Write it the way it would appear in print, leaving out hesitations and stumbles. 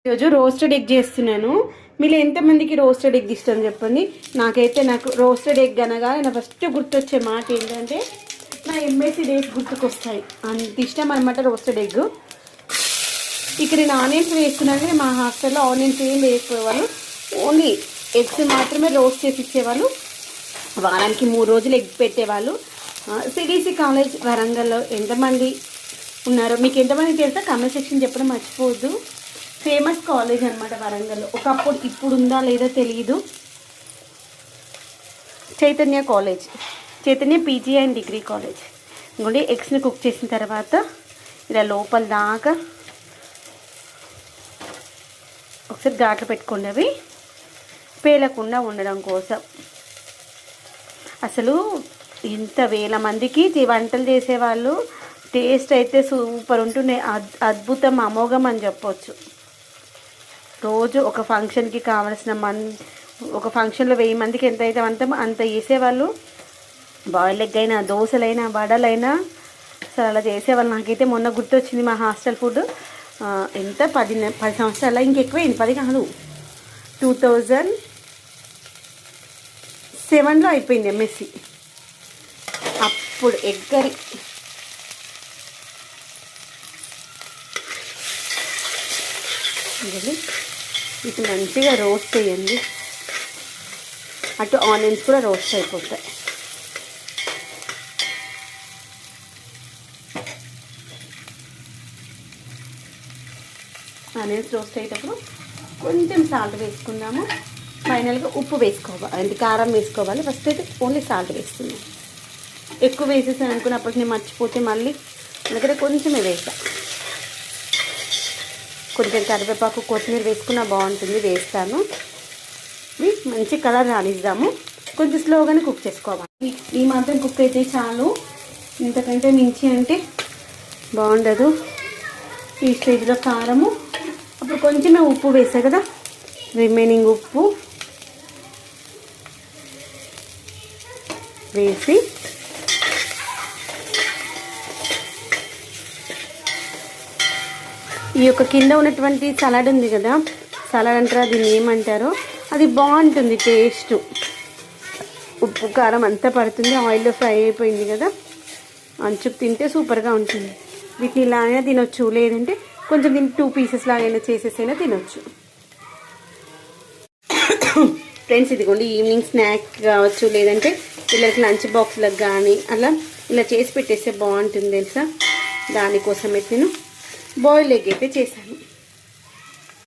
ఈరోజు roasted egg చేస్తున్నాను. మీరు ఎంతమందికి రోస్టెడ్ ఎగ్ ఇష్టం చెప్పండి. నాకు రోస్టెడ్ ఎగ్ అనగా నా ఫస్ట్ గుర్తొచ్చే మాట ఏంటంటే నా ఎంఎస్సి డేస్ గుర్తుకొస్తాయి. అంత ఇష్టం అనమాట రోస్టెడ్ ఎగ్. ఇక్కడ నేను ఆనియన్స్ వేస్తున్నాను. మా హాస్టల్లో ఆనియన్స్ ఏం వేసుకోవాలి, ఓన్లీ ఎగ్స్ మాత్రమే రోస్ట్ చేసి ఇచ్చేవాళ్ళు. వారానికి 3 రోజులు ఎగ్ పెట్టేవాళ్ళు. సిడిసి కాలేజ్ వరంగల్లో ఎంతమంది ఉన్నారో, మీకు ఎంతమంది తెలుసా కామెంట్ సెక్షన్ చెప్పడం మర్చిపోవద్దు. ఫేమస్ కాలేజ్ అనమాట వరంగల్లో. ఒకప్పుడు, ఇప్పుడు ఉందా లేదా తెలియదు. Chaitanya college, Chaitanya PG and degree college. ఇంకోటి ఎగ్స్ని కుక్ చేసిన తర్వాత ఇలా లోపల దాకా ఒకసారి ఘాట్లు పెట్టుకోండి, అవి పేలకుండా ఉండడం కోసం. అసలు ఇంత వేల మందికి వంటలు చేసేవాళ్ళు. టేస్ట్ అయితే సూపర్ ఉంటుండే, అద్భుతం, అమోఘం అని చెప్పొచ్చు. రోజు ఒక ఫంక్షన్కి కావలసిన ఒక ఫంక్షన్లో 1000 మందికి ఎంత అయితే అంత చేసేవాళ్ళు. బాయిల్డ్ ఎగ్ అయినా, దోశలైనా, వడలైనా అసలు అలా చేసేవాళ్ళు. నాకైతే మొన్న గుర్తొచ్చింది మా హాస్టల్ ఫుడ్. ఎంత 10 సంవత్సరాల, ఇంకెక్కువైంది, 10 కాదు, 2007లో అయిపోయింది ఎంఎస్సి. అప్పుడు ఎగ్ కర్రీ ఇది మంచిగా రోస్ట్ చేయండి. అటు ఆనియన్స్ కూడా రోస్ట్ అయిపోతాయి. ఆనియన్స్ రోస్ట్ అయ్యేటప్పుడు కొంచెం సాల్ట్ వేసుకుందాము. ఫైనల్గా ఉప్పు వేసుకోవాలి, అంటే కారం వేసుకోవాలి. ఫస్ట్ అయితే ఓన్లీ సాల్ట్ వేస్తున్నాం. ఎక్కువ వేసేసాను అనుకున్నప్పటికి నేను మర్చిపోతే మళ్ళీ అందుకనే కొంచెమే వేస్తాను. కొంచెం కరివేపాకు, కొత్తిమీర వేసుకున్నా బాగుంటుంది, వేస్తాను. మంచి కలర్ రానిద్దాము. కొంచెం స్లోగానే కుక్ చేసుకోవాలి. ఈ మాత్రం కుక్ అయితే చాలు, ఇంతకంటే మించి అంటే బాగుండదు. ఈ స్టేజ్లో కారము, అప్పుడు కొంచెమే ఉప్పు వేసా కదా, రిమైనింగ్ ఉప్పు వేసి ఈ యొక్క కింద ఉన్నటువంటి సలాడ్ ఉంది కదా, సలాడ్ అంటారా, దీన్ని ఏమంటారో, అది బాగుంటుంది టేస్ట్. ఉప్పు కారం అంతా పడుతుంది, ఆయిల్లో ఫ్రై అయిపోయింది కదా, అంచుకు తింటే సూపర్గా ఉంటుంది. వీటిని ఇలా అయినా తినొచ్చు, లేదంటే కొంచెం దీన్ని 2 పీసెస్ లాగైనా చేసేసైనా తినొచ్చు. ఫ్రెండ్స్, ఇదిగోండి ఈవినింగ్ స్నాక్ కావచ్చు, లేదంటే పిల్లలకి లంచ్ బాక్స్లకు కానీ అలా ఇలా చేసి పెట్టేస్తే బాగుంటుంది తెలుసా. దానికోసం అయితే నేను బాయిల్డ్ ఎగ్ అయితే చేశాను.